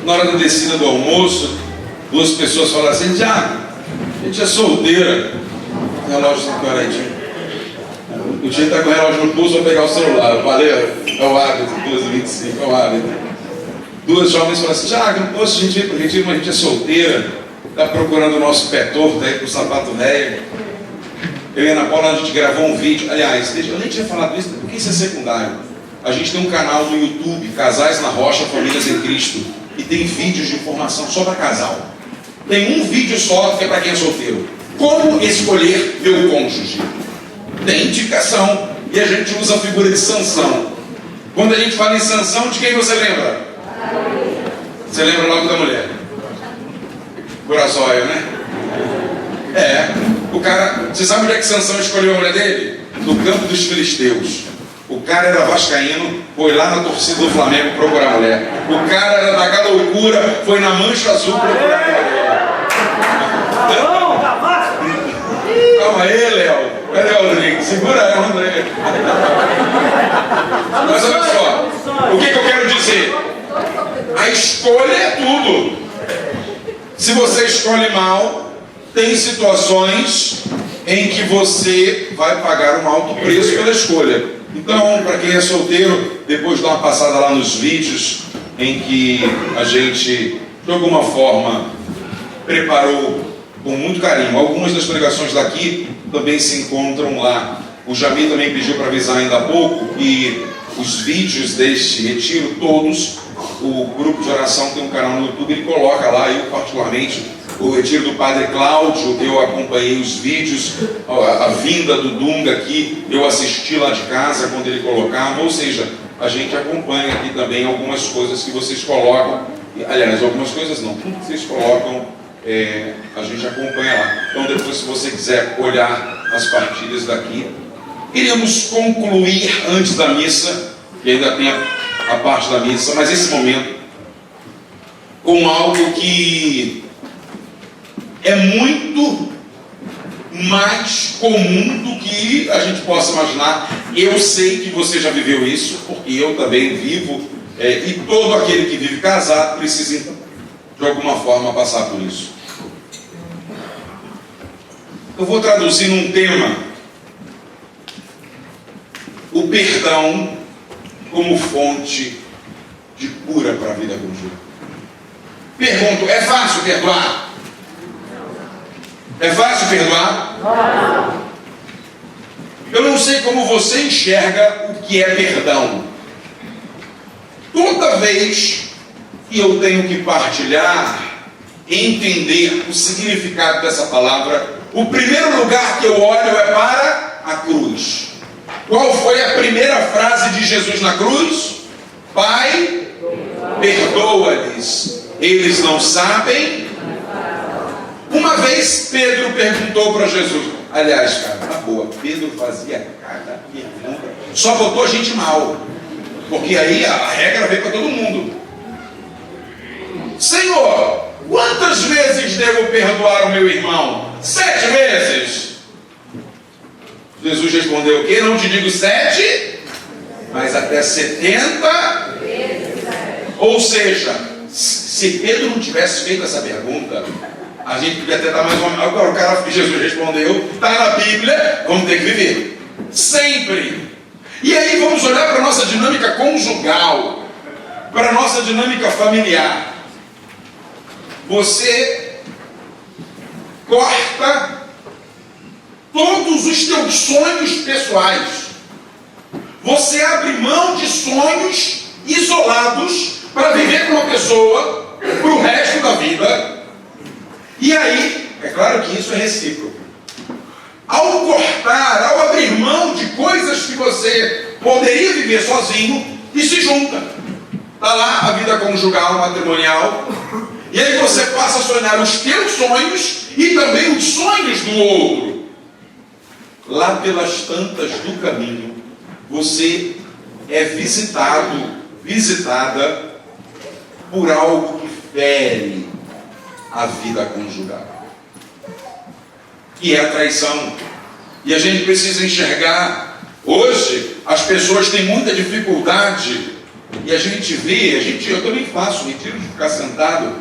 Na hora da descida do almoço, duas pessoas falaram assim: Tiago, a gente é solteira. O relógio está paradinho. O Tiago está com o relógio no pulso, vou pegar o celular. Valeu, é o hábito, 2h25, é o hábito. Duas jovens falaram assim: Tiago, hoje a gente veio para o retiro, mas a gente é solteira. Está procurando o nosso pé torto aí para o sapato velho. Eu e a Ana Paula, a gente gravou um vídeo. Aliás, eu nem tinha falado isso, porque isso é secundário. A gente tem um canal no YouTube, Casais na Rocha, Famílias em Cristo. E tem vídeos de informação só para casal. Tem um vídeo só que é para quem é solteiro. Como escolher meu cônjuge? Tem indicação. E a gente usa a figura de Sansão. Quando a gente fala em Sansão, de quem você lembra? Você lembra logo da mulher? Coraçóio, né? O cara... Você sabe onde é que Sansão escolheu a mulher dele? No campo dos filisteus. O cara era vascaíno, foi lá na torcida do Flamengo procurar a mulher. O cara era da loucura, foi na Mancha Azul procurar a mulher. Calma aí, Léo. Cadê o Rodrigo? Segura aí, André. Mas olha só, o que eu quero dizer? A escolha é tudo. Se você escolhe mal, tem situações em que você vai pagar um alto preço pela escolha. Então, para quem é solteiro, depois dá uma passada lá nos vídeos em que a gente, de alguma forma, preparou com muito carinho. Algumas das pregações daqui também se encontram lá. O Jamil também pediu para avisar ainda há pouco que os vídeos deste retiro, todos, o grupo de oração tem um canal no YouTube, ele coloca lá. Eu particularmente, o retiro do Padre Cláudio, eu acompanhei os vídeos, a vinda do Dunga aqui, eu assisti lá de casa quando ele colocava. Ou seja, a gente acompanha aqui também algumas coisas que vocês colocam. Aliás, algumas coisas não, tudo que vocês colocam, a gente acompanha lá. Então depois, se você quiser olhar as partilhas daqui, queríamos concluir antes da missa, que ainda tem a parte da missa, mas esse momento com algo que é muito mais comum do que a gente possa imaginar. Eu sei que você já viveu isso, porque eu também vivo, e todo aquele que vive casado precisa, de alguma forma, passar por isso. Eu vou traduzir num tema: o perdão como fonte de cura para a vida conjugal. Pergunto: é fácil perdoar? É fácil perdoar? Não. Eu não sei como você enxerga o que é perdão. Toda vez que eu tenho que partilhar, entender o significado dessa palavra, o primeiro lugar que eu olho é para a cruz. Qual foi a primeira frase de Jesus na cruz? Pai, perdoa-lhes, eles não sabem. Uma vez Pedro perguntou para Jesus, aliás, cara, na boa, Pedro fazia cada pergunta, só botou gente mal, porque aí a regra veio para todo mundo. Senhor, quantas vezes devo perdoar o meu irmão? 7 vezes? Jesus respondeu o quê? Não te digo 7, mas até 70 vezes. Ou seja, se Pedro não tivesse feito essa pergunta, a gente podia até dar mais uma... Agora o cara que Jesus respondeu, está na Bíblia, vamos ter que viver. Sempre. E aí vamos olhar para a nossa dinâmica conjugal, para a nossa dinâmica familiar. Você corta todos os teus sonhos pessoais. Você abre mão de sonhos isolados para viver com uma pessoa para o resto da vida. E aí, é claro que isso é recíproco. Ao cortar, ao abrir mão de coisas que você poderia viver sozinho, e se junta. Está lá a vida conjugal, matrimonial, e aí você passa a sonhar os teus sonhos e também os sonhos do outro. Lá pelas tantas do caminho, você é visitada por algo que fere a vida conjugal, que é a traição. E a gente precisa enxergar. Hoje as pessoas têm muita dificuldade E a gente vê, eu também faço retiro de ficar sentado,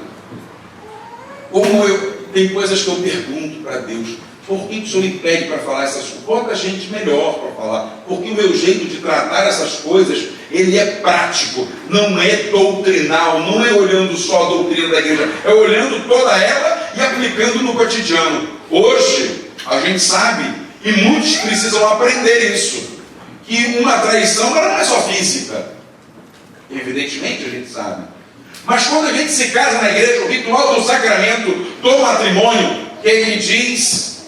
tem coisas que eu pergunto para Deus: por que o Senhor me pede para falar essas coisas? Bota gente melhor para falar, porque o meu jeito de tratar essas coisas, ele é prático, não é doutrinal, não é olhando só a doutrina da igreja, é olhando toda ela e aplicando no cotidiano. Hoje, a gente sabe, e muitos precisam aprender isso, que uma traição ela não é só física. Evidentemente a gente sabe. Mas quando a gente se casa na igreja, o ritual do sacramento do matrimônio, que ele diz,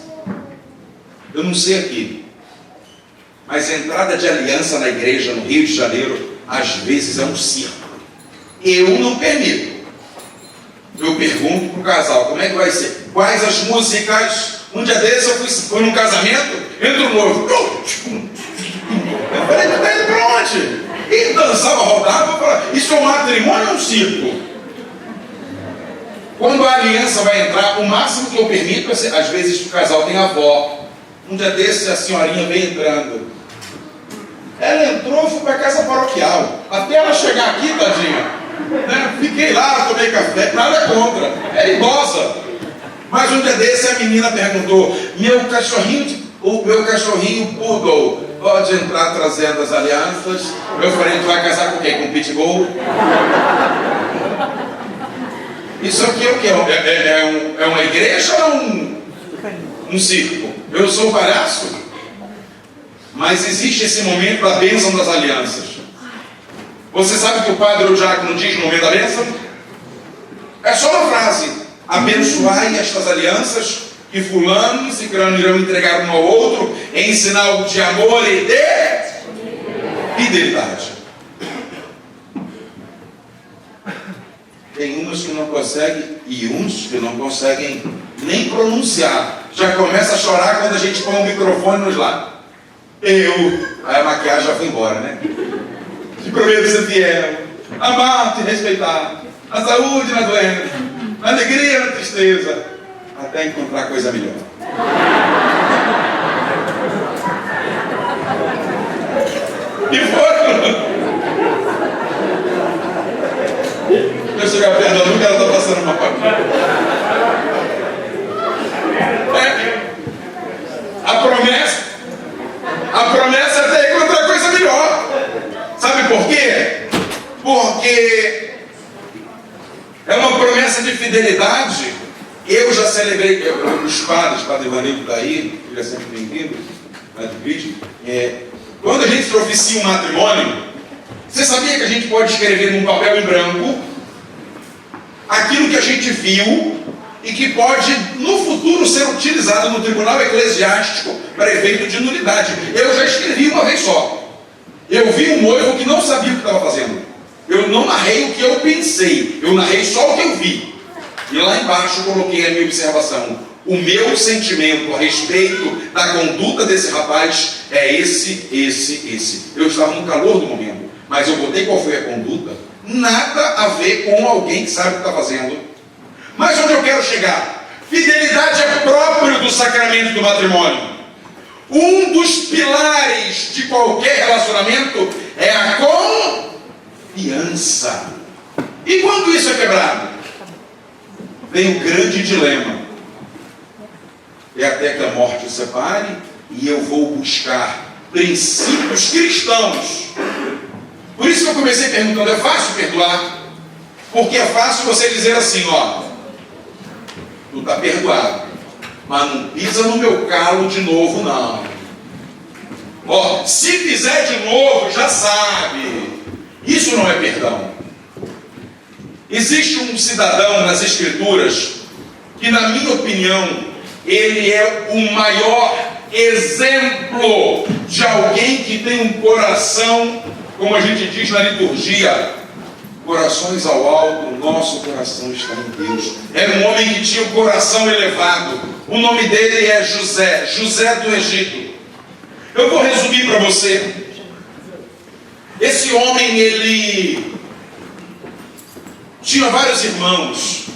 eu não sei aqui, mas a entrada de aliança na igreja no Rio de Janeiro, às vezes é um circo. Eu não permito. Eu pergunto para o casal, como é que vai ser? Quais as músicas? Um dia desses eu fui num casamento, entra o noivo. Eu falei, tá indo para onde? E dançava, rodava, isso é um matrimônio ou um circo? Quando a aliança vai entrar, o máximo que eu permito é, às vezes o casal tem avó. Um dia desses a senhorinha vem entrando. Ela entrou, fui para a casa paroquial. Até ela chegar aqui, tadinha, né? Fiquei lá, tomei café, nada contra. Era idosa. Mas um dia desses a menina perguntou: meu cachorrinho poodle pode entrar trazendo as alianças? Eu falei: tu vai casar com quem? Com pitbull? Isso aqui é o que? É uma igreja ou um circo? Eu sou palhaço? Mas existe esse momento da bênção das alianças. Você sabe que o padre ou o diácono diz no momento da bênção? É só uma frase: abençoai estas alianças que fulano e ciclano irão entregar um ao outro em sinal de amor e de fidelidade. Tem uns que não conseguem e uns que não conseguem nem pronunciar. Já começa a chorar quando a gente põe o microfone nos lábios. Aí a maquiagem já foi embora, né? Te prometo ser fiel, amar-te e respeitar, na saúde e na doença, na alegria e na tristeza, até encontrar coisa melhor. E foi. Eu chegar perto da nuca, ela está passando uma papinha. A promessa é até encontrar coisa melhor. Sabe por quê? Porque é uma promessa de fidelidade. Eu já celebrei, os padres, Padre Ivanildo está aí, ele é sempre bem-vindo, quando a gente proficia um matrimônio, você sabia que a gente pode escrever num papel em branco aquilo que a gente viu e que pode, no futuro, ser utilizado no tribunal eclesiástico para efeito de nulidade. Eu já escrevi uma vez só. Eu vi um noivo que não sabia o que estava fazendo. Eu não narrei o que eu pensei, eu narrei só o que eu vi. E lá embaixo eu coloquei a minha observação. O meu sentimento a respeito da conduta desse rapaz é esse. Eu estava no calor do momento, mas eu botei qual foi a conduta. Nada a ver com alguém que sabe o que está fazendo. Mas onde eu quero chegar? Fidelidade é próprio do sacramento do matrimônio. Um dos pilares de qualquer relacionamento é a confiança. E quando isso é quebrado? Vem o grande dilema. É até que a morte o separe, e eu vou buscar princípios cristãos. Por isso que eu comecei perguntando: é fácil perdoar? Porque é fácil você dizer assim, ó, tu está perdoado, mas não pisa no meu calo de novo, não. Ó, se fizer de novo, já sabe. Isso não é perdão. Existe um cidadão nas Escrituras que, na minha opinião, ele é o maior exemplo de alguém que tem um coração, como a gente diz na liturgia, corações ao alto, o nosso coração está em Deus. Era um homem que tinha um coração elevado. O nome dele é José, José do Egito. Eu vou resumir para você. Esse homem, ele tinha vários irmãos,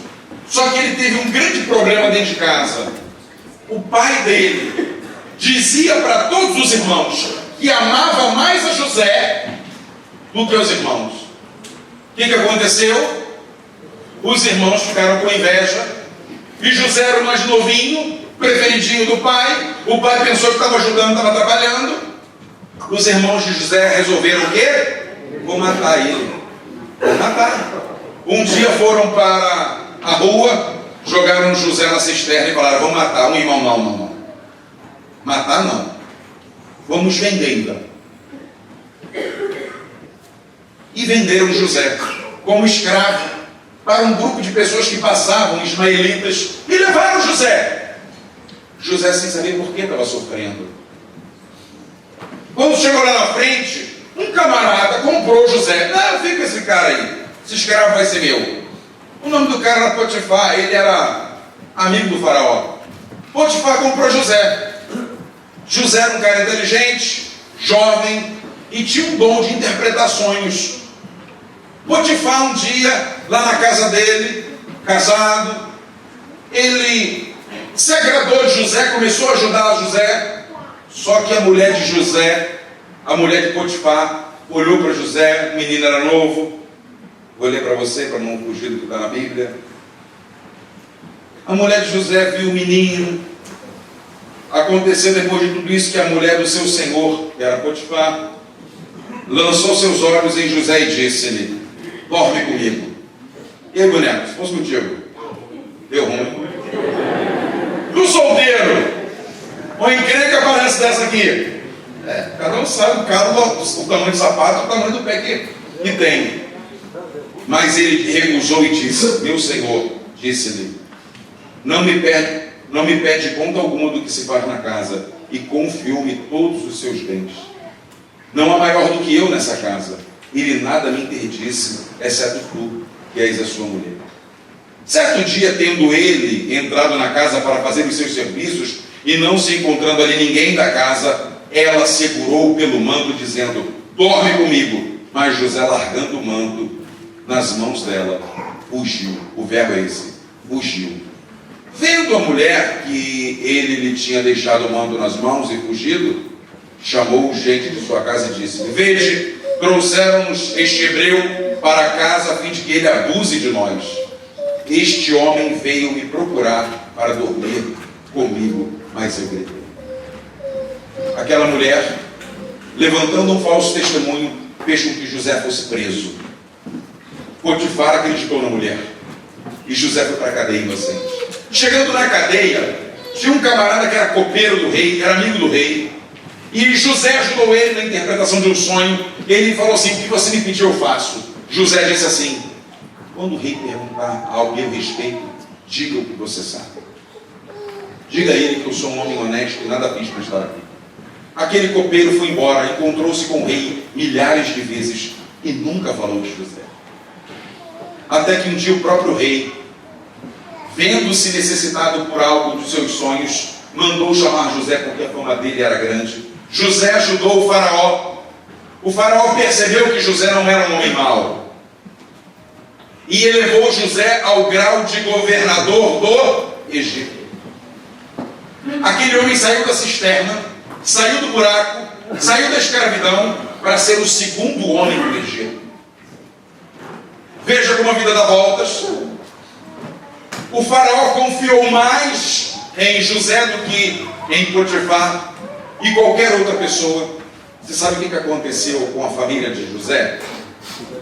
só que ele teve um grande problema dentro de casa. O pai dele dizia para todos os irmãos que amava mais a José do que os irmãos. que aconteceu? Os irmãos ficaram com inveja, e José era o mais novinho, preferidinho do pai. O pai pensou que estava ajudando, estava trabalhando. Os irmãos de José resolveram o quê? Vou matar ele. Vou matar. Um dia foram para a rua, jogaram José na cisterna e falaram: vamos matar. Um irmão: não. Matar não. Vamos vender então. E venderam José como escravo para um grupo de pessoas que passavam, ismaelitas, e levaram José. José sem saber por que estava sofrendo. Quando chegou lá na frente, um camarada comprou José. Não, fica esse cara aí, esse escravo vai ser meu. O nome do cara era Potifar, ele era amigo do faraó. Potifar comprou José. José era um cara inteligente, jovem, e tinha um dom de interpretar sonhos. Potifar um dia, lá na casa dele, casado, ele se agradou de José, começou a ajudar José. Só que a mulher de José, a mulher de Potifar, olhou para José, o menino era novo. Vou ler para você, para não fugir do que está na Bíblia. A mulher de José viu o menino. Aconteceu depois de tudo isso que a mulher do seu senhor, que era Potifar, lançou seus olhos em José e disse-lhe: dorme comigo. E aí, boneco, fosse contigo? Deu ruim. Do solteiro, uma encrenca parece dessa aqui. Cada um sabe o tamanho do sapato, o tamanho do pé que tem. Mas ele recusou e disse: meu senhor, disse-lhe, não me pede conta alguma do que se faz na casa, e confiou-me todos os seus bens. Não há maior do que eu nessa casa. Ele nada me interdisse, exceto tu, que és a sua mulher. Certo dia, tendo ele entrado na casa para fazer os seus serviços, e não se encontrando ali ninguém da casa, ela segurou pelo manto, dizendo: dorme comigo. Mas José, largando o manto nas mãos dela, fugiu. O verbo é esse: fugiu. Vendo a mulher que ele lhe tinha deixado o manto nas mãos e fugido, chamou gente de sua casa e disse: veja, trouxeram-nos este hebreu para casa a fim de que ele abuse de nós. Este homem veio me procurar para dormir comigo, mas eu gritei. Aquela mulher, levantando um falso testemunho, fez com que José fosse preso. Potifar acreditou na mulher e José foi para a cadeia inocente. Chegando na cadeia, tinha um camarada que era copeiro do rei, era amigo do rei, e José ajudou ele na interpretação de um sonho. Ele falou assim: o que você me pediu eu faço. José disse assim: quando o rei perguntar ao meu respeito, diga o que você sabe. Diga a ele que eu sou um homem honesto e nada fiz para estar aqui. Aquele copeiro foi embora, encontrou-se com o rei milhares de vezes e nunca falou de José. Até que um dia o próprio rei, vendo-se necessitado por algo dos seus sonhos, mandou chamar José, porque a fama dele era grande. José ajudou o faraó. O faraó percebeu que José não era um homem mau e elevou José ao grau de governador do Egito. Aquele homem saiu da cisterna, saiu do buraco, saiu da escravidão para ser o segundo homem do Egito. Veja como a vida dá voltas. O faraó confiou mais em José do que em Potifar e qualquer outra pessoa. Você sabe o que aconteceu com a família de José?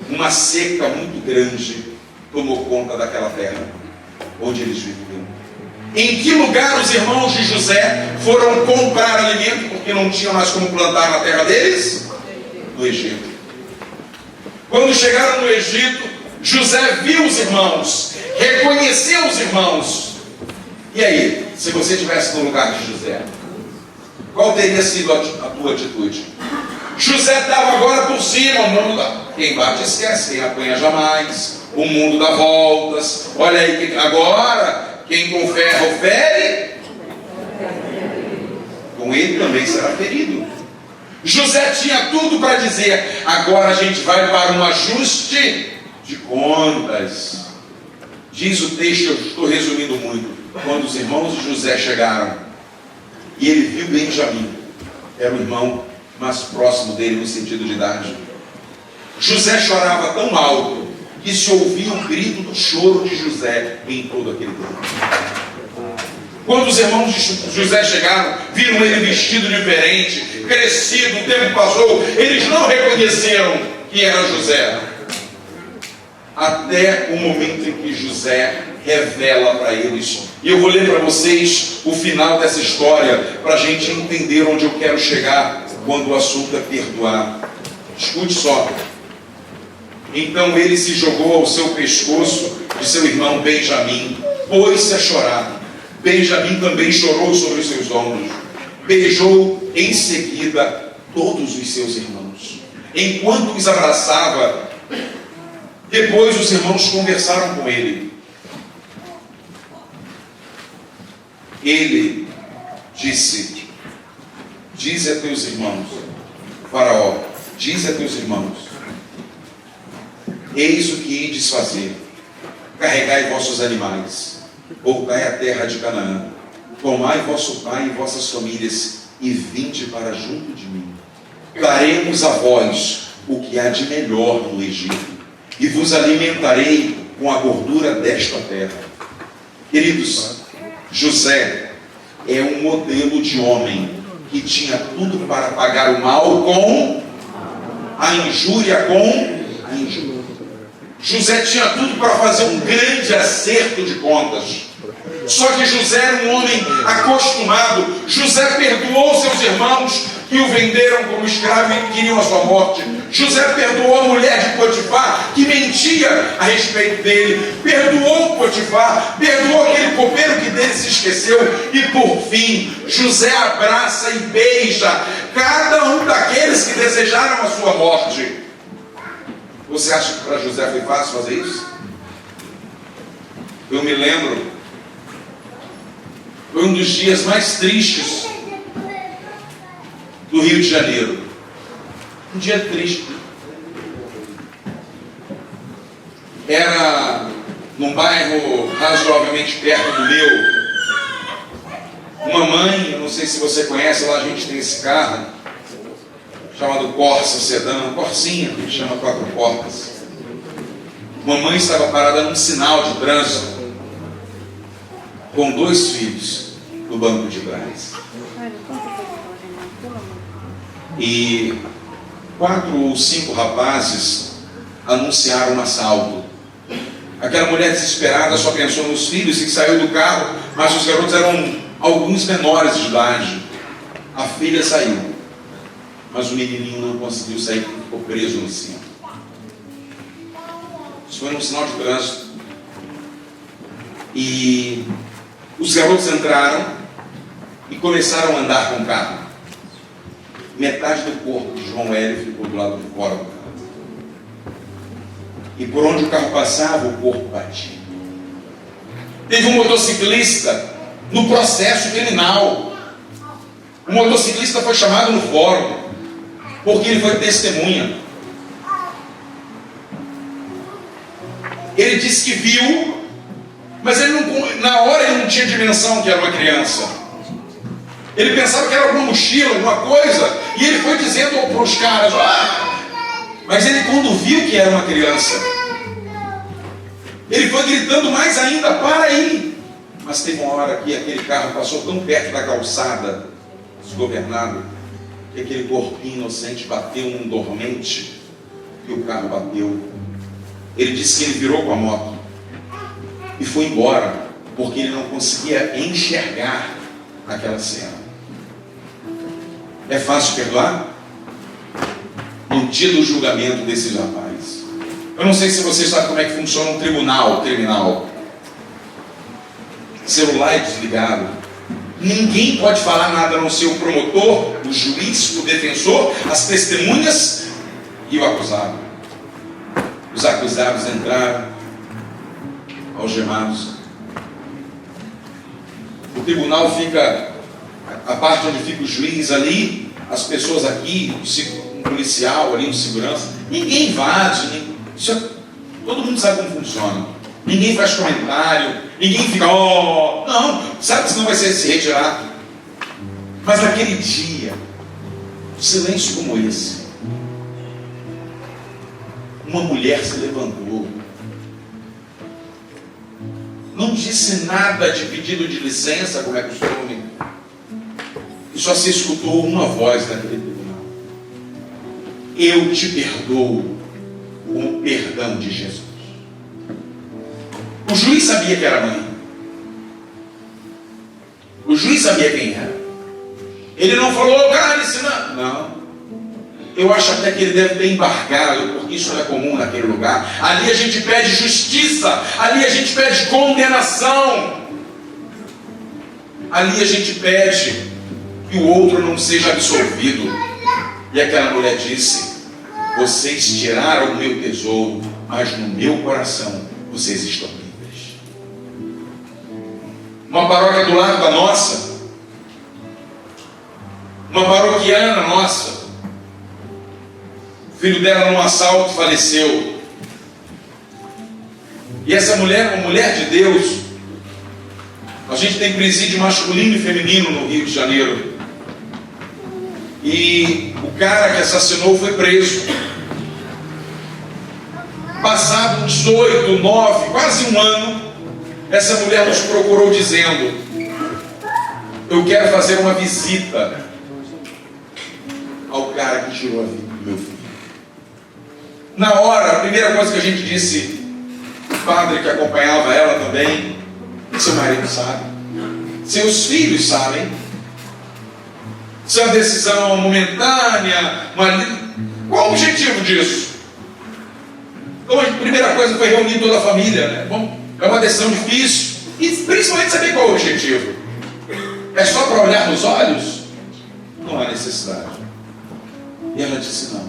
Uma seca muito grande tomou conta daquela terra onde eles viviam. Em que lugar os irmãos de José foram comprar alimento porque não tinham mais como plantar na terra deles? No Egito. Quando chegaram no Egito, José viu os irmãos, reconheceu os irmãos. E aí, se você estivesse no lugar de José, qual teria sido a tua atitude? José estava agora por cima, o mundo quem bate esquece, quem apanha jamais, o mundo dá voltas. Olha aí, agora, quem com ferro fere, com ele também será ferido. José tinha tudo para dizer: agora a gente vai para um ajuste de contas. Diz o texto, eu estou resumindo muito, quando os irmãos de José chegaram e ele viu Benjamim, era o irmão mais próximo dele no sentido de idade. José chorava tão alto e se ouvia o grito do choro de José em todo aquele tempo. Quando os irmãos de José chegaram, viram ele vestido diferente, crescido, o tempo passou, eles não reconheceram que era José. Até o momento em que José revela para eles. E eu vou ler para vocês o final dessa história, para a gente entender onde eu quero chegar quando o assunto é perdoar. Escute só. Então ele se jogou ao seu pescoço de seu irmão Benjamim, pôs-se a chorar. Benjamim também chorou sobre os seus ombros. Beijou em seguida todos os seus irmãos. Enquanto os abraçava, depois os irmãos conversaram com ele. Ele disse: dize a teus irmãos, Faraó, dize a teus irmãos, eis o que ides fazer. Carregai vossos animais, voltai à terra de Canaã, tomai vosso pai e vossas famílias, e vinde para junto de mim. Daremos a vós o que há de melhor no Egito, e vos alimentarei com a gordura desta terra. Queridos, José é um modelo de homem que tinha tudo para pagar o mal com a injúria, com a injúria. José tinha tudo para fazer um grande acerto de contas. Só que José era um homem acostumado. José perdoou seus irmãos que o venderam como escravo e queriam a sua morte. José perdoou a mulher de Potifar que mentia a respeito dele. Perdoou Potifar, perdoou aquele copeiro que dele se esqueceu. E por fim, José abraça e beija cada um daqueles que desejaram a sua morte. Você acha que para José foi fácil fazer isso? Eu me lembro, foi um dos dias mais tristes do Rio de Janeiro. Um dia triste. Era num bairro razoavelmente perto do meu. Uma mãe, eu não sei se você conhece, lá a gente tem esse carro chamado Corsa Sedã, Corsinha, que chama 4 portas. Uma mãe estava parada num sinal de trânsito com 2 filhos no banco de trás. E 4 ou 5 rapazes anunciaram um assalto. Aquela mulher desesperada só pensou nos filhos e saiu do carro, mas os garotos eram alguns menores de idade. A filha saiu, mas o menininho não conseguiu sair porque ficou preso no cinto. Isso foi num sinal de trânsito. E os garotos entraram e começaram a andar com o carro. Metade do corpo de João Hélio ficou do lado de fora do carro. E por onde o carro passava, o corpo batia. Teve um motociclista no processo criminal. O motociclista foi chamado no fórum porque ele foi testemunha. Ele disse que viu, mas ele não, na hora ele não tinha dimensão que era uma criança. Ele pensava que era alguma mochila, alguma coisa, e ele foi dizendo para os caras, mas ele quando viu que era uma criança, ele foi gritando mais ainda, para aí. Mas teve uma hora que aquele carro passou tão perto da calçada, desgovernado, que aquele corpinho inocente bateu num dormente, e o carro bateu. Ele disse que ele virou com a moto e foi embora, porque ele não conseguia enxergar aquela cena. É fácil perdoar? No dia do julgamento desses rapazes. Eu não sei se você sabe como é que funciona um tribunal criminal. Celular é desligado. Ninguém pode falar nada a não ser o promotor, o juiz, o defensor, as testemunhas e o acusado. Os acusados entraram algemados. O tribunal fica, a parte onde fica o juiz ali, as pessoas aqui, um policial ali, um segurança. Ninguém invade, todo mundo sabe como funciona. Ninguém faz comentário, ninguém fica, não, sabe que senão vai ser se retirar. Mas naquele dia, um silêncio como esse, uma mulher se levantou não disse nada de pedido de licença, como é costume, e só se escutou uma voz naquele tribunal: eu te perdoo com o perdão de Jesus. O juiz sabia que era a mãe. O juiz sabia quem era. Ele não falou, cale-se, não. Eu acho até que ele deve ter embargado, porque isso não é comum naquele lugar. Ali a gente pede justiça, ali a gente pede condenação, ali a gente pede que o outro não seja absolvido. E aquela mulher disse: vocês tiraram o meu tesouro, mas no meu coração vocês estão livres. Uma paróquia do lado da nossa, uma paroquiana nossa, o filho dela num assalto faleceu. E essa mulher, uma mulher de Deus, a gente tem presídio masculino e feminino no Rio de Janeiro. E o cara que assassinou foi preso. Passado uns 8, 9, quase um ano, essa mulher nos procurou dizendo: eu quero fazer uma visita ao cara que tirou a vida do meu filho. Na hora, a primeira coisa que a gente disse, o padre que acompanhava ela também: seu marido sabe, seus filhos sabem, se é uma decisão momentânea, qual o objetivo disso? Então a primeira coisa foi reunir toda a família, né? Bom, é uma decisão difícil, e principalmente saber qual é o objetivo. É só para olhar nos olhos? Não há necessidade. E ela disse: não,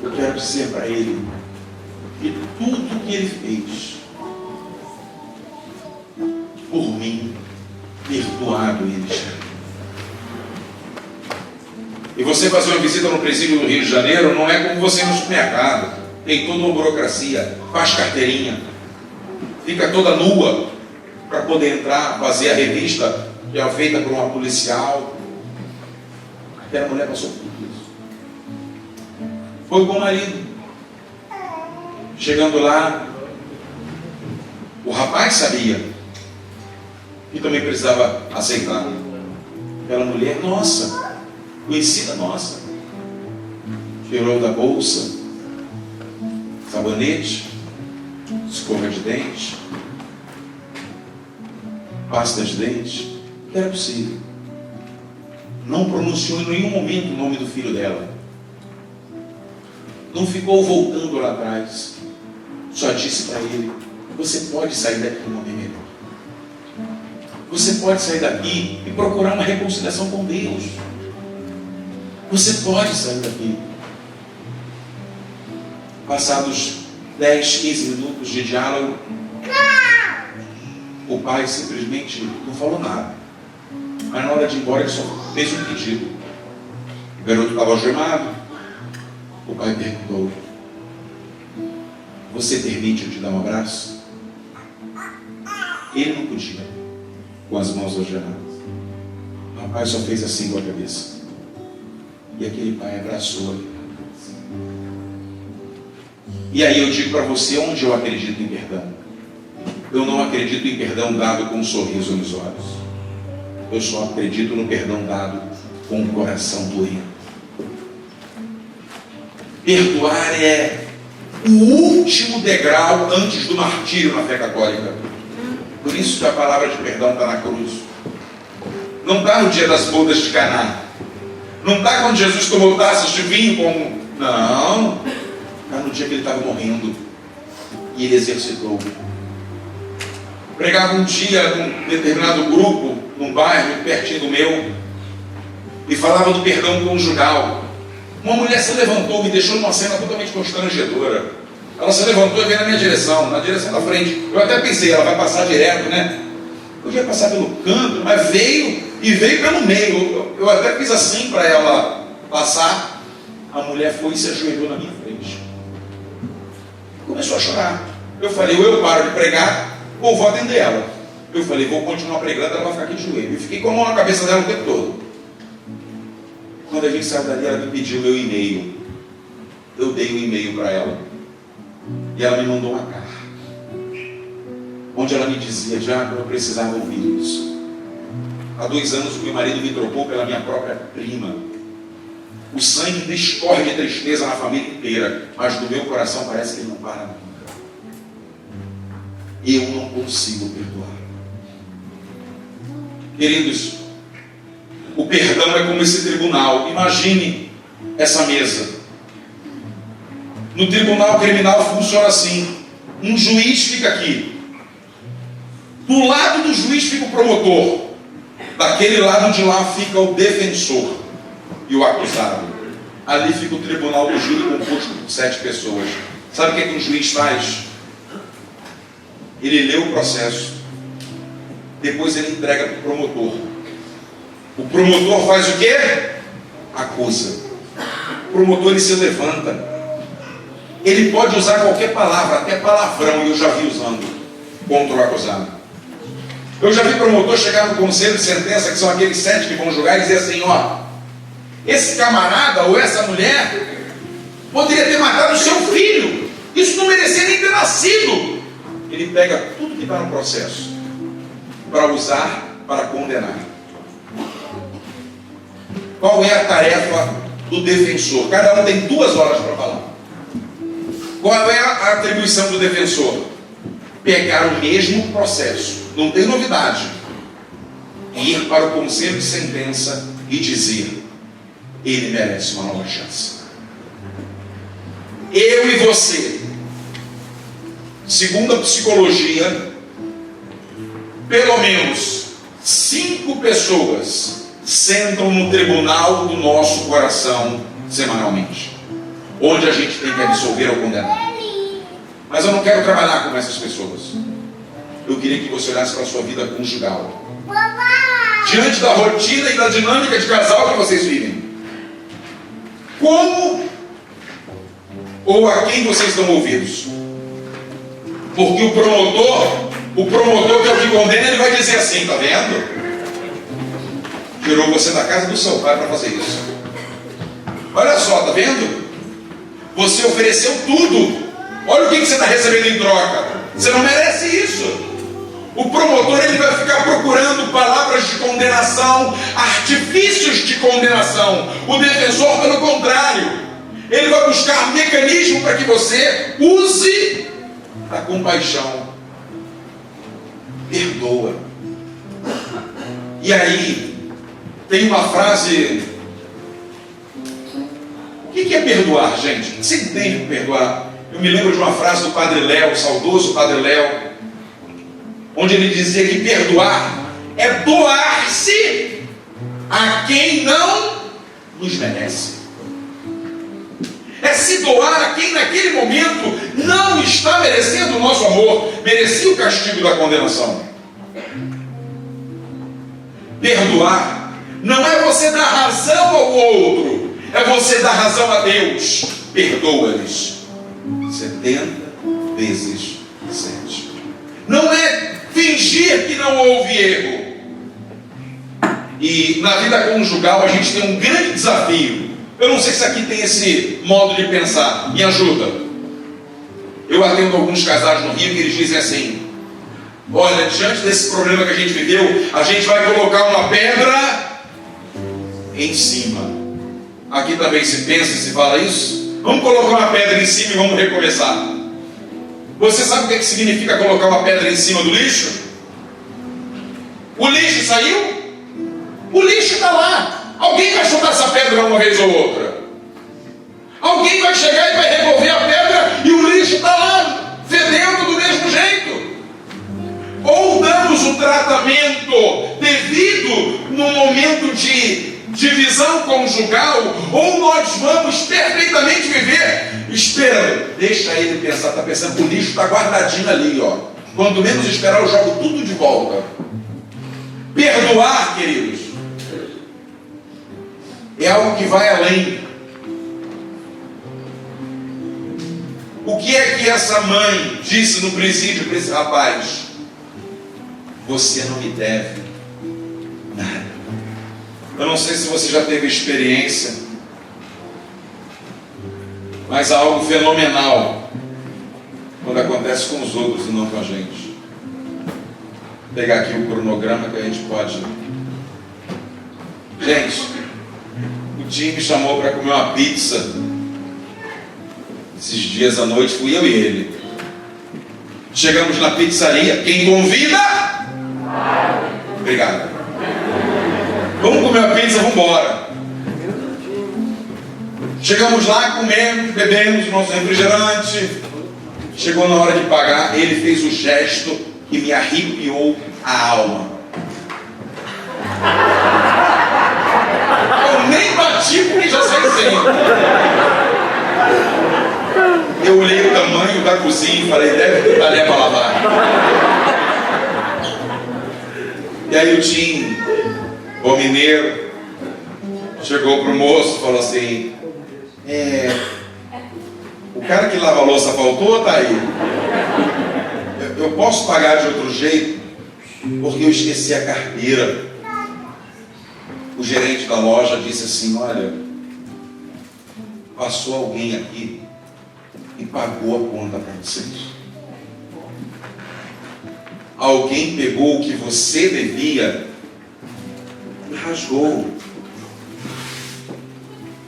eu quero dizer para ele que tudo que ele fez por mim, perdoado ele já. E você fazer uma visita no presídio do Rio de Janeiro não é como você ir no supermercado. Tem toda uma burocracia, faz carteirinha, fica toda nua para poder entrar, fazer a revista que é feita por uma policial. Aquela mulher passou por tudo isso. Foi com o marido. Chegando lá, o rapaz sabia que também precisava aceitar. Aquela mulher, nossa, conhecida nossa, tirou da bolsa sabonete, escova de dente, pasta de dente, que era possível. Não pronunciou em nenhum momento o nome do filho dela. Não ficou voltando lá atrás. Só disse para ele: você pode sair daqui um homem melhor. Você pode sair daqui e procurar uma reconciliação com Deus. Você pode sair daqui. Passados 10, 15 minutos de diálogo, o pai simplesmente não falou nada. Mas na hora de ir embora ele só fez um pedido. O garoto estava algemado. O pai perguntou: você permite eu te dar um abraço? Ele não podia, com as mãos algemadas. O rapaz só fez assim com a cabeça. E aquele pai abraçou ele. E aí eu digo para você onde eu acredito em perdão. Eu não acredito em perdão dado com um sorriso nos olhos. Eu só acredito no perdão dado com o coração doído. Perdoar é o último degrau antes do martírio na fé católica. Por isso que a palavra de perdão está na cruz. Não está no dia das bodas de Caná. Não está quando Jesus tomou taças de vinho como... Não. Está no dia que ele estava morrendo. E ele exercitou. Pregava um dia num determinado grupo, num bairro pertinho do meu, e falava do perdão conjugal. Uma mulher se levantou, me deixou numa cena totalmente constrangedora. Ela se levantou e veio na minha direção, na direção da frente. Eu até pensei, ela vai passar direto, né? Podia passar pelo canto, mas veio e veio pelo meio. Eu até fiz assim para ela passar. A mulher foi e se ajoelhou na minha frente. Começou a chorar. Eu falei: ou eu paro de pregar, ou vou atender ela. Eu falei: vou continuar pregando, ela vai ficar aqui de joelho. E fiquei com a mão na cabeça dela o tempo todo. Quando a gente saiu dali, ela me pediu meu e-mail. Eu dei o e-mail para ela. E ela me mandou uma carta. onde ela me dizia: já eu precisava ouvir isso. Há 2 anos o meu marido me trocou pela minha própria prima. O sangue descorre de tristeza na família inteira, mas no meu coração parece que ele não para nunca. Eu não consigo perdoar. Queridos, o perdão é como esse tribunal. Imagine essa mesa. No tribunal criminal funciona assim: um juiz fica aqui, do lado do juiz fica o promotor, daquele lado de lá fica o defensor e o acusado. Ali fica o tribunal do júri composto por 7 pessoas. Sabe o que um juiz faz? Ele lê o processo, depois ele entrega para o promotor. O promotor faz o quê? Acusa. O promotor ele se levanta. Ele pode usar qualquer palavra, até palavrão, e eu já vi usando contra o acusado. Eu já vi promotor chegar no conselho de sentença, que são aqueles 7 que vão julgar, e dizer assim: ó, esse camarada ou essa mulher poderia ter matado o seu filho, isso não merecia nem ter nascido. Ele pega tudo que está no processo para usar, para condenar. Qual é a tarefa do defensor? Cada um tem 2 horas para falar. Qual é a atribuição do defensor? Pegar o mesmo processo, não tem novidade, e ir para o conselho de sentença e dizer: ele merece uma nova chance. Eu e você, segundo a psicologia, pelo menos 5 pessoas sentam no tribunal do nosso coração semanalmente, onde a gente tem que absolver ou condenar. Mas eu não quero trabalhar com essas pessoas. Eu queria que você olhasse para a sua vida conjugal, diante da rotina e da dinâmica de casal que vocês vivem. Como ou a quem vocês dão ouvidos? Porque o promotor que é o que condena, ele vai dizer assim: tá vendo? Tirou você da casa do seu pai para fazer isso. Olha só, tá vendo? Você ofereceu tudo. Olha o que você está recebendo em troca. Você não merece isso. O promotor ele vai ficar procurando palavras de condenação, artifícios de condenação. O defensor, pelo contrário, ele vai buscar mecanismo para que você use a compaixão. Perdoa. E aí tem uma frase. O que é perdoar, gente? O que você entende por perdoar? Eu me lembro de uma frase do Padre Léo, o saudoso Padre Léo, onde ele dizia que perdoar é doar-se a quem não nos merece. É se doar a quem naquele momento não está merecendo o nosso amor, merecia o castigo da condenação. Perdoar não é você dar razão ao outro, é você dar razão a Deus. Perdoa-lhes 70 vezes 7. Não é fingir que não houve erro. E na vida conjugal a gente tem um grande desafio. Eu não sei se aqui tem esse modo de pensar. Me ajuda. Eu atendo alguns casais no Rio que eles dizem assim: olha, diante desse problema que a gente viveu, a gente vai colocar uma pedra em cima. Aqui também se pensa e se fala isso. Vamos colocar uma pedra em cima e vamos recomeçar. Você sabe o que significa colocar uma pedra em cima do lixo? O lixo saiu? O lixo está lá. Alguém vai chutar essa pedra uma vez ou outra. Alguém vai chegar e vai remover a pedra e o lixo está lá, fedendo do mesmo jeito. Ou damos o tratamento devido no momento de divisão conjugal, ou nós vamos perfeitamente viver esperando. Deixa ele pensar, está pensando que o lixo está guardadinho ali, ó. Quando menos esperar, eu jogo tudo de volta. Perdoar, queridos, é algo que vai além. O que é que essa mãe disse no presídio para esse rapaz? Você não me deve nada. Eu não sei se você já teve experiência, mas há algo fenomenal quando acontece com os outros e não com a gente. pegar aqui o cronograma que a gente pode. Gente, o Tim me chamou para comer uma pizza. Esses dias à noite fui eu e ele. Chegamos na pizzaria. Quem convida? Obrigado. Vamos comer uma pizza, vamos embora. Chegamos lá, comemos, bebemos o nosso refrigerante. Chegou na hora de pagar, ele fez o gesto que me arrepiou a alma. Eu nem bati porque já saí sem. Eu olhei o tamanho da cozinha e falei, deve ter talher para lavar. E aí o Tim, o mineiro, chegou pro moço e falou assim, o cara que lava a louça faltou, tá aí? Eu posso pagar de outro jeito? Porque eu esqueci a carteira. O gerente da loja disse assim, olha, passou alguém aqui e pagou a conta para vocês. Alguém pegou o que você devia e rasgou.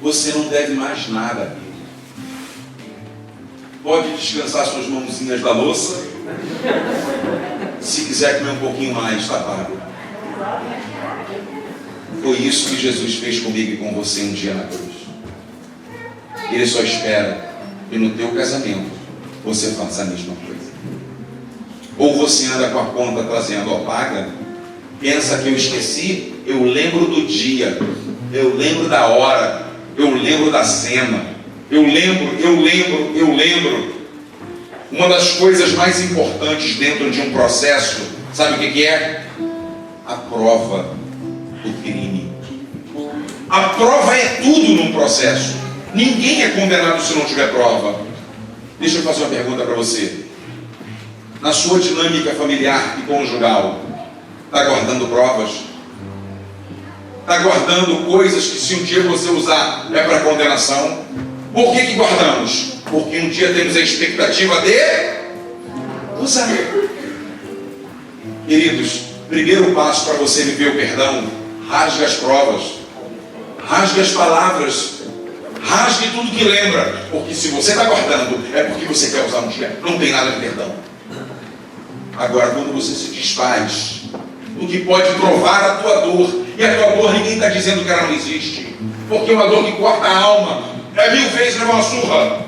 Você não deve mais nada. Pode descansar suas mãozinhas da louça. Se quiser comer um pouquinho mais, está pago. Foi isso que Jesus fez comigo e com você um dia na cruz. Ele só espera que no teu casamento você faça a mesma coisa. Ou você anda com a conta trazendo a paga, pensa que eu esqueci, eu lembro do dia, eu lembro da hora, eu lembro da cena, eu lembro. Uma das coisas mais importantes dentro de um processo, sabe o que é? A prova do crime. A prova é tudo num processo. Ninguém é condenado se não tiver prova. Deixa eu fazer uma pergunta para você. Na sua dinâmica familiar e conjugal, está guardando provas? Está guardando coisas que se um dia você usar é para condenação? Por que guardamos? Porque um dia temos a expectativa de usar. Queridos, primeiro passo para você viver o perdão: rasgue as provas, rasgue as palavras, rasgue tudo que lembra, porque se você está guardando é porque você quer usar um dia, não tem nada de perdão. Agora, quando você se desfaz do que pode provar a tua dor, e a tua dor ninguém está dizendo que ela não existe, porque é uma dor que corta a alma, é 1000 vezes levar uma surra.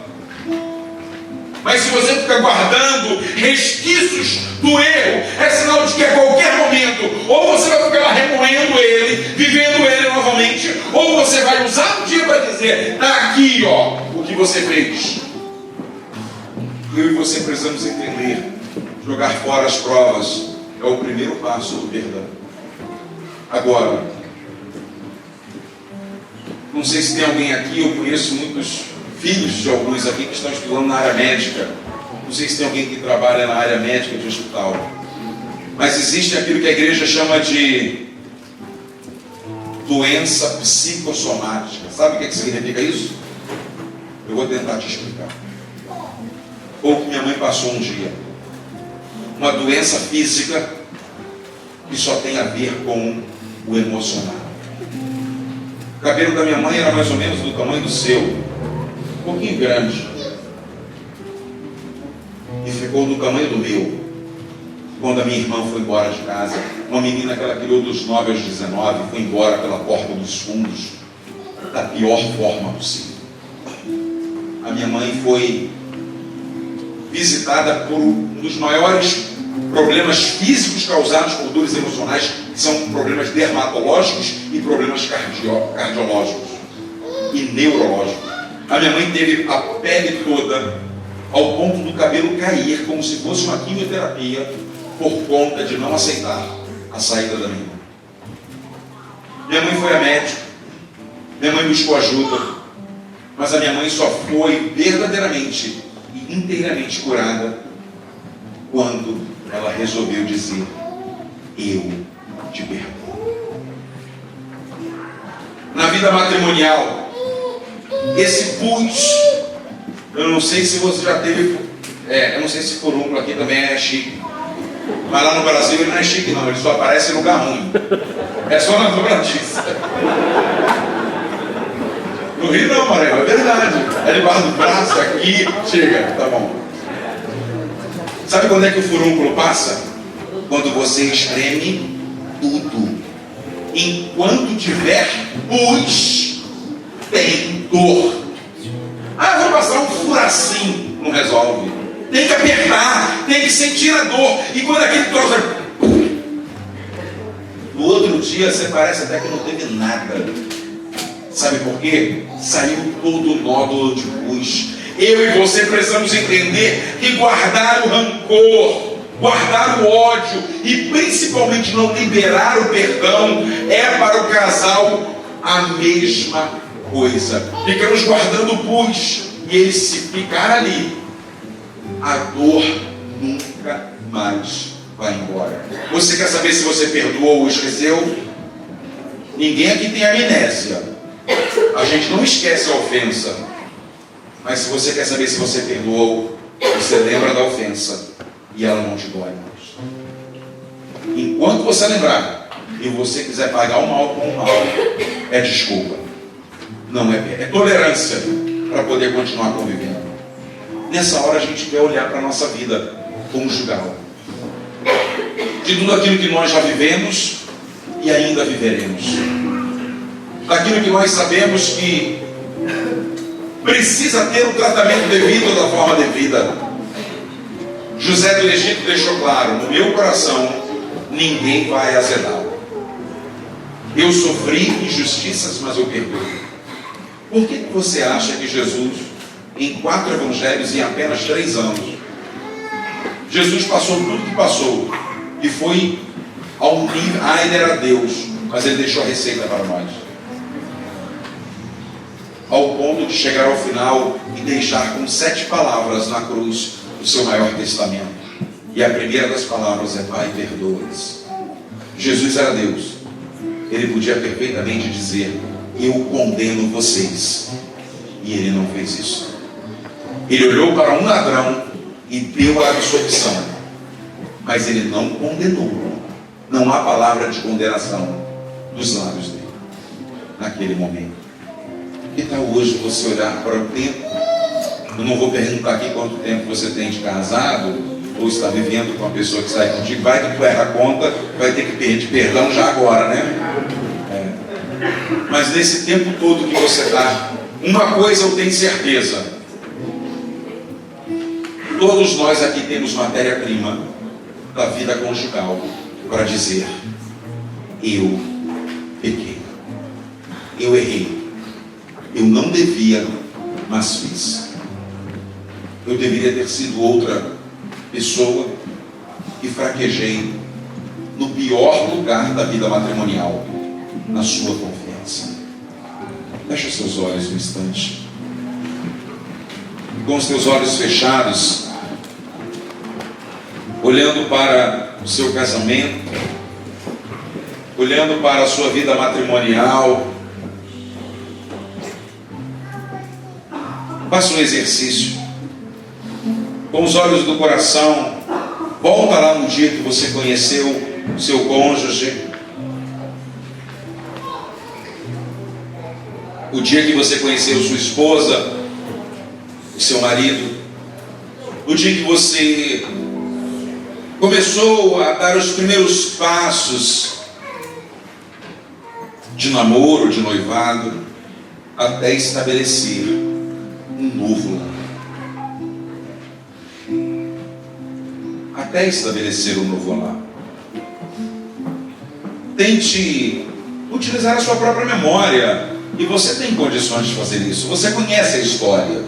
Mas se você fica guardando resquícios do erro, é sinal de que a qualquer momento, ou você vai ficar lá remoendo ele, vivendo ele novamente, ou você vai usar o dia para dizer, está aqui, ó, o que você fez. Eu e você precisamos entender, jogar fora as provas é o primeiro passo do perdão. Agora, não sei se tem alguém aqui, eu conheço muitos filhos de alguns aqui que estão estudando na área médica. Não sei se tem alguém que trabalha na área médica de hospital. Mas existe aquilo que a igreja chama de doença psicossomática. Sabe o que significa isso? Eu vou tentar te explicar. Ou que minha mãe passou um dia. Uma doença física que só tem a ver com o emocional. O cabelo da minha mãe era mais ou menos do tamanho do seu, um pouquinho grande, e ficou do tamanho do meu quando a minha irmã foi embora de casa. Uma menina que ela criou dos 9 aos 19 foi embora pela porta dos fundos da pior forma possível. A minha mãe foi visitada por um dos maiores problemas físicos causados por dores emocionais, que são problemas dermatológicos e problemas cardiológicos e neurológicos. A minha mãe teve a pele toda ao ponto do cabelo cair, como se fosse uma quimioterapia, por conta de não aceitar a saída da minha mãe. Minha mãe foi a médico, minha mãe buscou ajuda, mas a minha mãe só foi verdadeiramente e inteiramente curada quando ela resolveu dizer: eu te perdoo. Na vida matrimonial, esse pus, eu não sei se você já teve, eu não sei se furúnculo aqui também é chique. Mas lá no Brasil ele não é chique não, ele só aparece em lugar ruim. É só na dobradiça. No Rio não, Maranhão, é verdade. É debaixo do braço, aqui, chega, tá bom. Sabe quando é que o furúnculo passa? Quando você espreme tudo. Enquanto tiver pus, tem dor. Ah, eu vou passar um furacinho. Não resolve. Tem que apertar, tem que sentir a dor. E quando aquele troço... No outro dia você parece até que não teve nada. Sabe por quê? Saiu todo o nódulo de pus. Eu e você precisamos entender que guardar o rancor, guardar o ódio e principalmente não liberar o perdão é para o casal a mesma coisa. Ficamos guardando pus e ele se ficar ali, a dor nunca mais vai embora. Você quer saber se você perdoou ou esqueceu? Ninguém aqui tem amnésia. A gente não esquece a ofensa. Mas se você quer saber se você perdoou, você lembra da ofensa e ela não te dói mais. Enquanto você lembrar e você quiser pagar o mal com o mal, é desculpa. Não é tolerância para poder continuar convivendo. Nessa hora a gente quer olhar para a nossa vida conjugal. De tudo aquilo que nós já vivemos e ainda viveremos. Daquilo que nós sabemos que precisa ter o tratamento devido da forma devida. José do Egito deixou claro: no meu coração ninguém vai azedar. Eu sofri injustiças, mas eu perdoo. Por que você acha que Jesus, em 4 evangelhos, em apenas 3 anos, Jesus passou tudo que passou e foi ao nível... ele era Deus, mas ele deixou a receita para nós, ao ponto de chegar ao final e deixar com 7 palavras na cruz o seu maior testamento. E a primeira das palavras é: Pai, perdoa-lhes. Jesus era Deus. Ele podia perfeitamente dizer: eu condeno vocês. E ele não fez isso. Ele olhou para um ladrão e deu a absolvição, mas ele não condenou. Não há palavra de condenação dos lábios dele naquele momento. Que tal hoje você olhar para o tempo? Eu não vou perguntar aqui quanto tempo você tem de casado ou está vivendo com a pessoa que sai contigo. Vai que tu erra a conta, vai ter que pedir perdão já agora, né? Mas nesse tempo todo que você está, uma coisa eu tenho certeza: todos nós aqui temos matéria-prima da vida conjugal para dizer: eu pequei, eu errei, eu não devia, mas fiz. Eu deveria ter sido outra pessoa e fraquejei no pior lugar da vida matrimonial, na sua confiança. Fecha seus olhos um instante. Com os teus olhos fechados, olhando para o seu casamento, olhando para a sua vida matrimonial, faça um exercício. Com os olhos do coração, volta lá no dia que você conheceu o seu cônjuge, o dia que você conheceu sua esposa, o seu marido, o dia que você começou a dar os primeiros passos de namoro, de noivado, até estabelecer um novo lar. Até estabelecer um novo lar. Tente utilizar a sua própria memória. E você tem condições de fazer isso. Você conhece a história.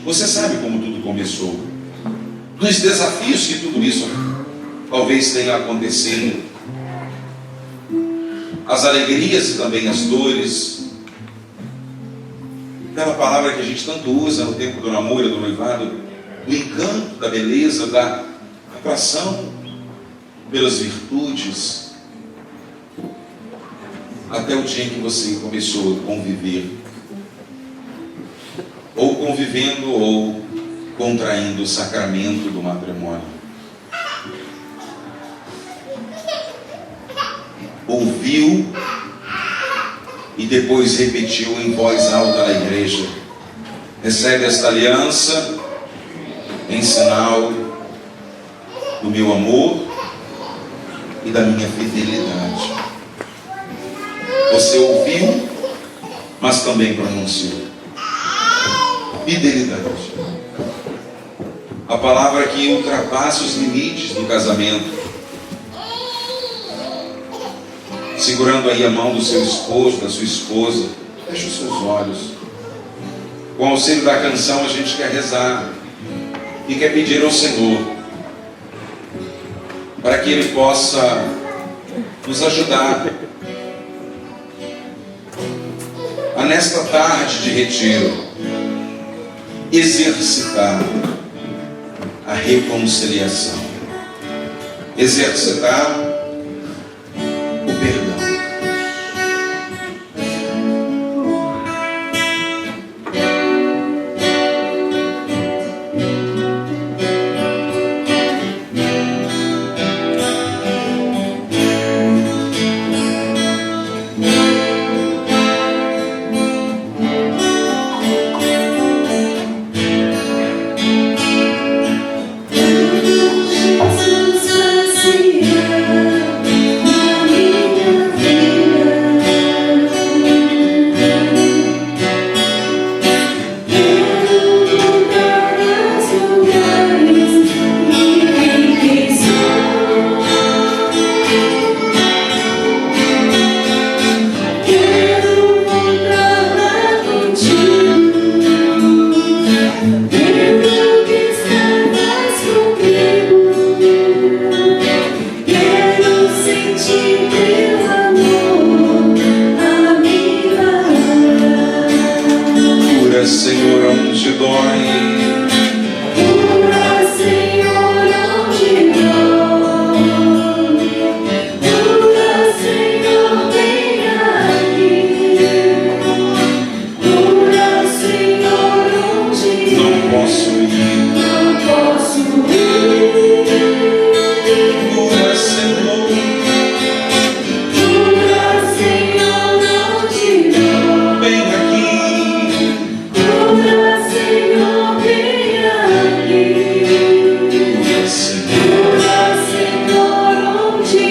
Você sabe como tudo começou. Dos desafios que tudo isso talvez tenha acontecido. As alegrias e também as dores. Aquela palavra que a gente tanto usa no tempo do namoro, do noivado, do encanto, da beleza, da atração pelas virtudes, até o dia em que você começou a conviver, ou convivendo, ou contraindo o sacramento do matrimônio. ouviu e depois repetiu em voz alta na igreja: recebe esta aliança em sinal do meu amor e da minha fidelidade. Você ouviu, mas também pronunciou. Fidelidade. A palavra que ultrapassa os limites do casamento. Segurando aí a mão do seu esposo, da sua esposa. Feche os seus olhos. Com o auxílio da canção a gente quer rezar e quer pedir ao Senhor para que Ele possa nos ajudar a, nesta tarde de retiro, exercitar a reconciliação, exercitar o perdão. Senhor, onde dói. Cura, Senhor, onde dói. Cura, Senhor, vem aqui. Cura, Senhor, onde não posso ir. Não posso ir. Cura, Senhor. Cura, Senhor, onde dói. Vem aqui. Cura, Senhor, vem aqui. Cura, Senhor, onde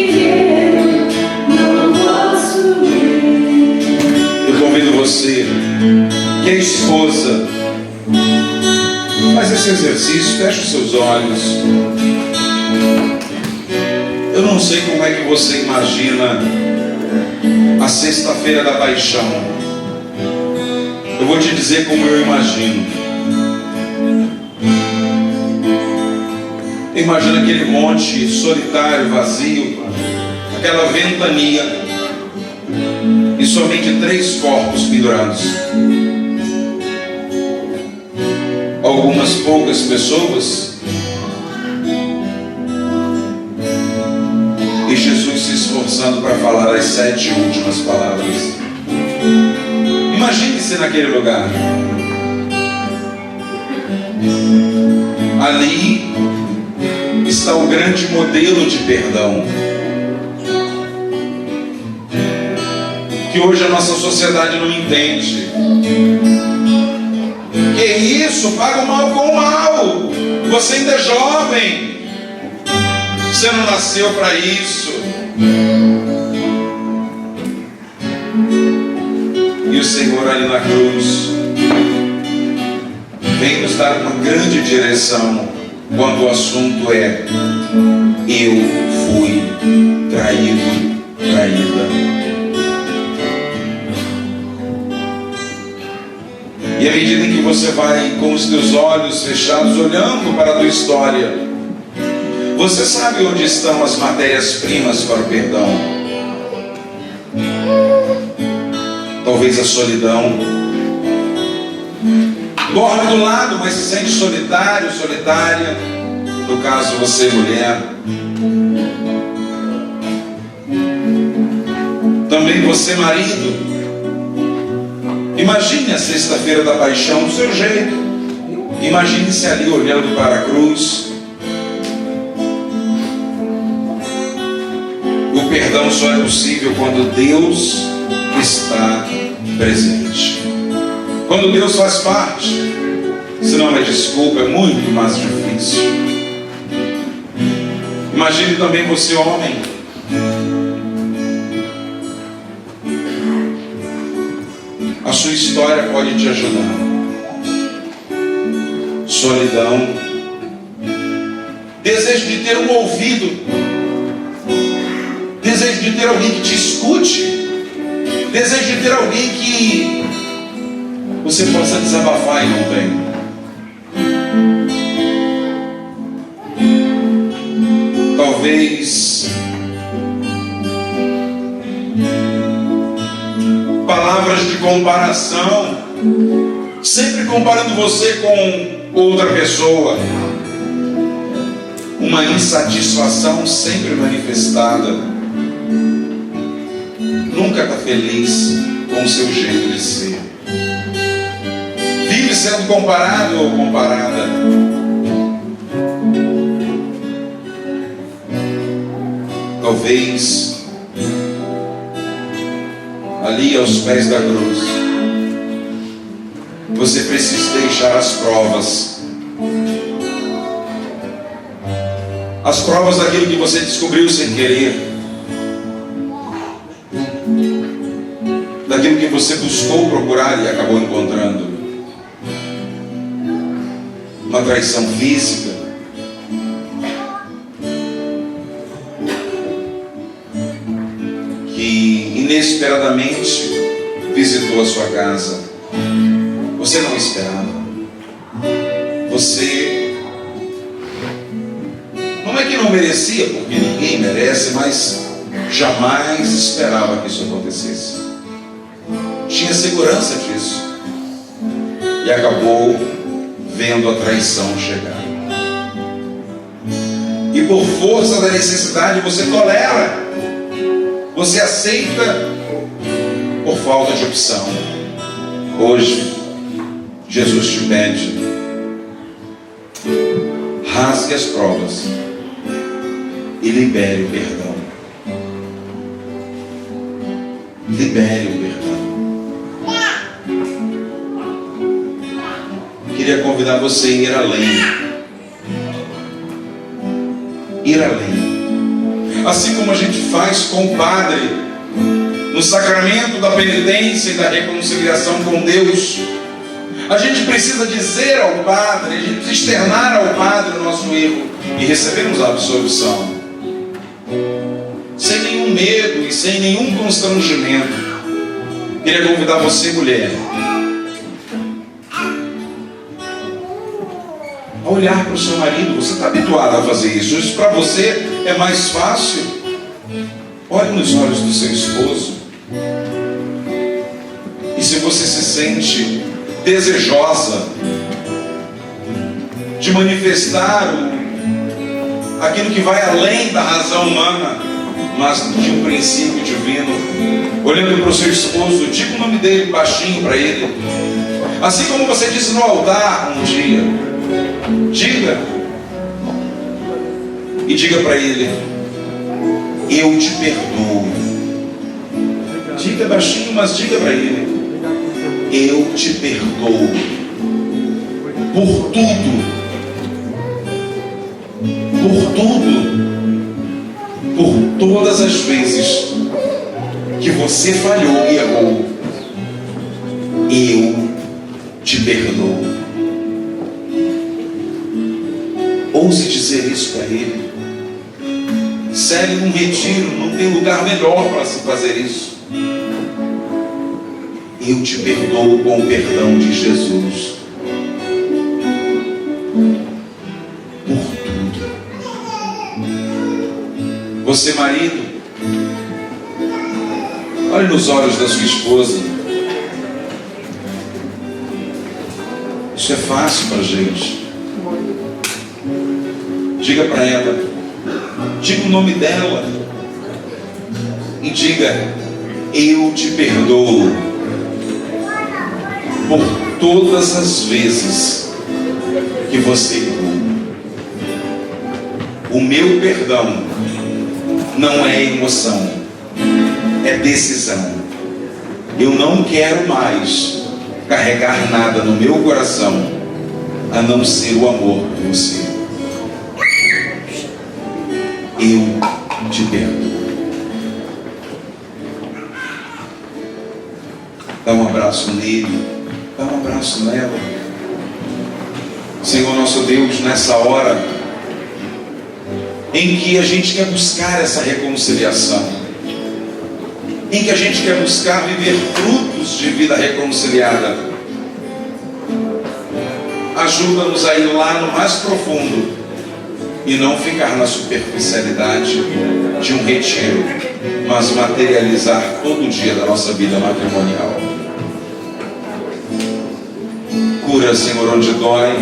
eu não posso ir. Eu convido você, que é esposa, faz esse exercício, fecha os seus olhos. Eu não sei como é que você imagina a sexta-feira da paixão. Eu vou te dizer como eu imagino. Imagina aquele monte solitário, vazio, aquela ventania e somente 3 corpos pendurados. Algumas poucas pessoas e Jesus se esforçando para falar as 7 últimas palavras. Imagine-se naquele lugar. Ali está o grande modelo de perdão que hoje a nossa sociedade não entende. Que isso? Paga o mal com o mal. Você ainda é jovem. Você não nasceu para isso. E o Senhor ali na cruz vem nos dar uma grande direção quando o assunto é: eu fui traído, traída. E à medida em que você vai com os teus olhos fechados olhando para a tua história, você sabe onde estão as matérias-primas para o perdão. Talvez a solidão. Dorme do lado, mas se sente solitário, solitária. No caso, você, mulher. Também você, marido. Imagine a sexta-feira da paixão do seu jeito. Imagine-se ali olhando para a cruz. O perdão só é possível quando Deus está presente. Quando Deus faz parte, senão é desculpa, é muito mais difícil. Imagine também você, homem. A sua história pode te ajudar. Solidão, desejo de ter um ouvido, desejo de ter alguém que te escute, desejo de ter alguém que você possa desabafar e não tem. Talvez palavras de comparação, sempre comparando você com outra pessoa, uma insatisfação sempre manifestada, nunca está feliz com o seu jeito de ser, vive sendo comparado ou comparada. Talvez ali aos pés da cruz você precisa deixar as provas daquilo que você descobriu sem querer, daquilo que você buscou procurar e acabou encontrando, uma traição física, que inesperadamente visitou a sua casa. Você não esperava. Você não é que não merecia, porque ninguém merece, mas jamais esperava que isso acontecesse. Tinha segurança disso e acabou vendo a traição chegar. E por força da necessidade você tolera, você aceita por falta de opção. Hoje Jesus te pede: rasgue as provas e libere o perdão. Libere o perdão. Queria convidar você a ir além. Ir além. Assim como a gente faz com o Padre no sacramento da penitência e da reconciliação com Deus, a gente precisa dizer ao Padre, a gente precisa externar ao Padre o nosso erro e recebermos a absolvição, sem nenhum medo e sem nenhum constrangimento. Queria convidar você, mulher, a olhar para o seu marido. Você está habituado a fazer isso. Isso para você é mais fácil. Olhe nos olhos do seu esposo. E se você se sente desejosa de manifestar aquilo que vai além da razão humana, mas de um princípio divino, olhando para o seu esposo, diga o nome dele baixinho para ele, assim como você disse no altar um dia. Diga e diga para ele: eu te perdoo. Diga baixinho, mas diga para ele: eu te perdoo por tudo, por todas as vezes que você falhou e errou. Eu te perdoo. Ouse dizer isso para ele. Sério, num retiro, não tem lugar melhor para se fazer isso. Eu te perdoo com o perdão de Jesus. Por tudo. Você, marido, olhe nos olhos da sua esposa. Isso é fácil para a gente. Diga para ela, diga o nome dela e diga: eu te perdoo por todas as vezes que você errou. O meu perdão não é emoção, é decisão. Eu não quero mais carregar nada no meu coração a não ser o amor por você. Eu te perdoo. Dá um abraço nele, dá um abraço nela. Senhor nosso Deus, nessa hora em que a gente quer buscar essa reconciliação, em que a gente quer buscar viver frutos de vida reconciliada, ajuda-nos a ir lá no mais profundo e não ficar na superficialidade de um retiro, mas materializar todo dia da nossa vida matrimonial. Cura, Senhor, onde dói,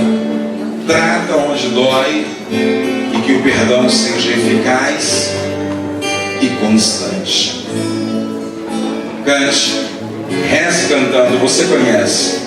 trata onde dói, e que o perdão seja eficaz e constante. Cante, reze cantando, você conhece.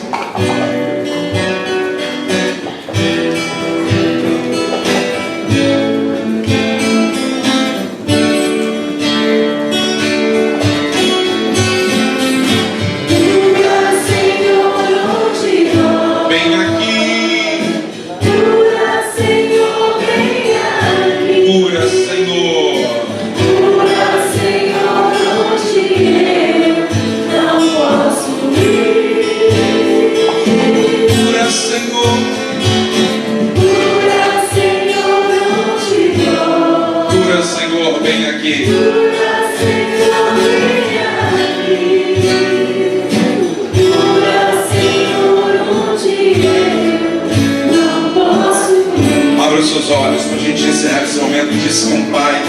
Seus olhos para a gente encerrar esse momento. Disse com o pai,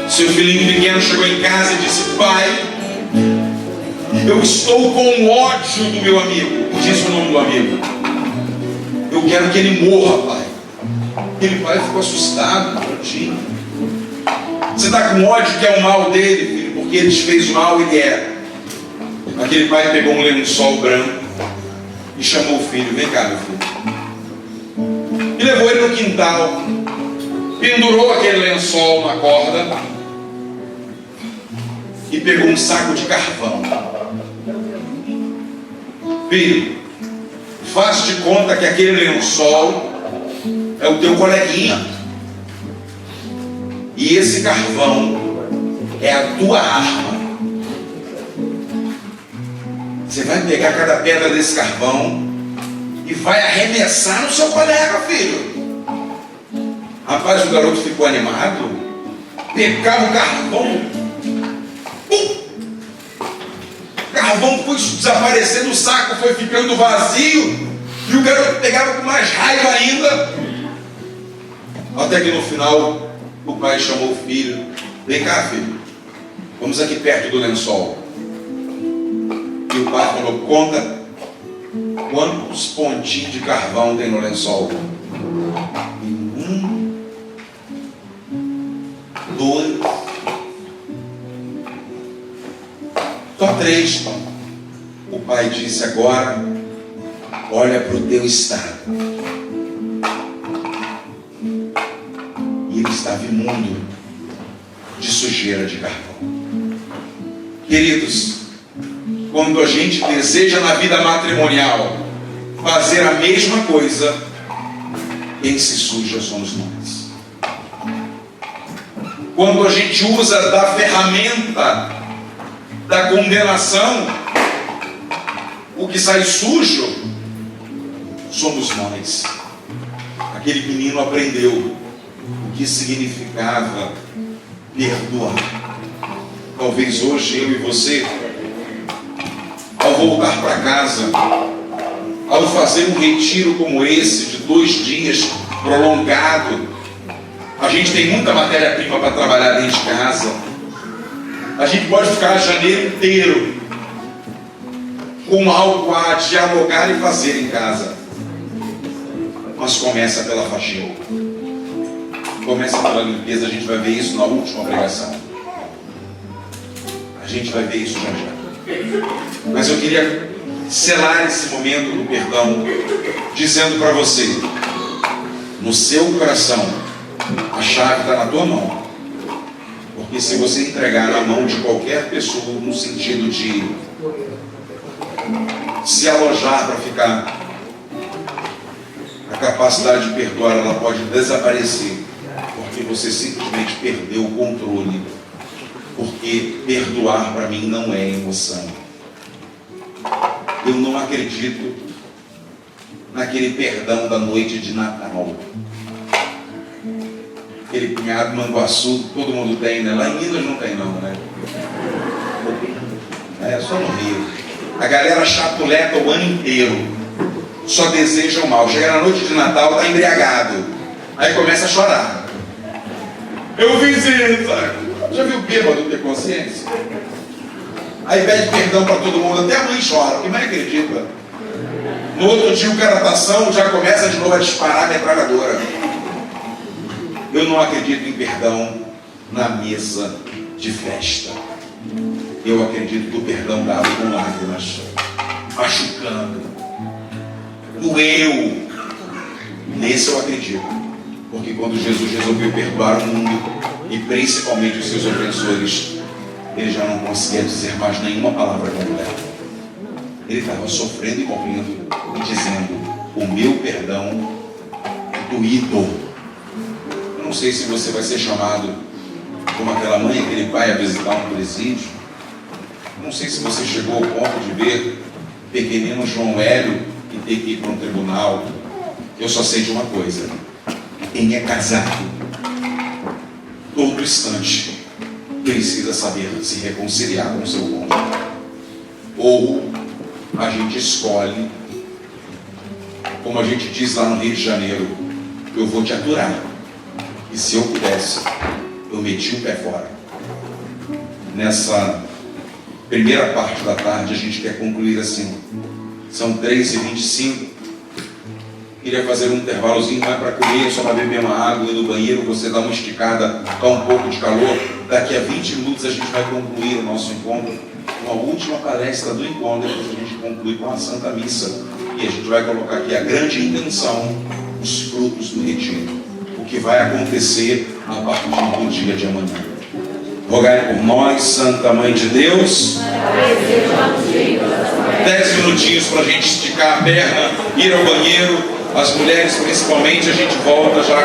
seu filhinho pequeno chegou em casa e disse: pai, eu estou com ódio do meu amigo. Disse o nome do amigo. Eu quero que ele morra, pai. Aquele pai ficou assustado, tadinho. Você está com ódio que é o mal dele, filho, porque ele te fez mal, ele é. Aquele pai pegou um lençol branco e chamou o filho: vem cá, meu filho. E levou ele no quintal, pendurou aquele lençol na corda e pegou um saco de carvão. Filho, faz de conta que aquele lençol é o teu coleguinha, e esse carvão é a tua arma. Você vai pegar cada pedra desse carvão e vai arremessar no seu colega, filho. Rapaz, o garoto ficou animado, pegava o carvão, o carvão foi desaparecendo, o saco foi ficando vazio, e o garoto pegava com mais raiva ainda, até que no final o pai chamou o filho: vem cá, filho, vamos aqui perto do lençol. E o pai falou: conta quantos pontinhos de carvão tem no lençol. 1, 2, só 3. O pai disse: agora olha para o teu estado. E ele estava imundo de sujeira de carvão. Queridos, quando a gente deseja na vida matrimonial fazer a mesma coisa, quem se suja somos nós. Quando a gente usa da ferramenta da condenação, o que sai sujo somos nós. Aquele menino aprendeu o que significava perdoar. Talvez hoje eu e você, ao voltar para casa, ao fazer um retiro como esse, de 2 dias, prolongado, a gente tem muita matéria-prima para trabalhar dentro de casa. A gente pode ficar janeiro inteiro com algo a dialogar e fazer em casa. Mas começa pela faxina. Começa pela limpeza. A gente vai ver isso na última pregação. A gente vai ver isso já já. Mas eu queria selar esse momento do perdão dizendo para você: no seu coração, a chave está na tua mão. Porque se você entregar na mão de qualquer pessoa, no sentido de se alojar para ficar, a capacidade de perdoar, ela pode desaparecer, porque você simplesmente perdeu o controle. Porque perdoar para mim não é emoção. Eu não acredito naquele perdão da noite de Natal. Aquele punhado manguaçu, todo mundo tem, né? Lá em Minas não tem não, né? É só no Rio. A galera chapuleta o ano inteiro. Só deseja o mal. Chega na noite de Natal, tá embriagado. Aí começa a chorar. Eu fiz isso. Já viu bêbado ter consciência? Aí pede perdão para todo mundo. Até a mãe chora. Quem mais acredita? No outro dia o cara tá são, já começa de novo a disparar a metralhadora. Eu não acredito em perdão na mesa de festa. Eu acredito no perdão dado com lágrimas, machucando. Doeu. Nesse eu acredito. Porque quando Jesus resolveu perdoar o mundo, e principalmente os seus ofensores, ele já não conseguia dizer mais nenhuma palavra com a mulher. Ele estava sofrendo e morrendo e dizendo: o meu perdão é doído. Eu não sei se você vai ser chamado como aquela mãe, aquele pai a visitar um presídio. Eu não sei se você chegou ao ponto de ver pequenino João Hélio e ter que ir para um tribunal. Eu só sei de uma coisa: quem é casado, todo instante precisa saber se reconciliar com o seu cônjuge. Ou a gente escolhe, como a gente diz lá no Rio de Janeiro: eu vou te aturar. E se eu pudesse, eu meti o pé fora. Nessa primeira parte da tarde, a gente quer concluir assim. São 3h25. Queria fazer um intervalozinho, não é para comer, só para beber uma água, ir no banheiro, você dá uma esticada, dá um pouco de calor. Daqui a 20 minutos a gente vai concluir o nosso encontro, uma última palestra do encontro, depois a gente conclui com a Santa Missa. E a gente vai colocar aqui a grande intenção, os frutos do retiro, o que vai acontecer a partir do dia de amanhã. Rogai por nós, Santa Mãe de Deus. 10 minutinhos para a gente esticar a perna, ir ao banheiro. As mulheres principalmente, a gente volta já.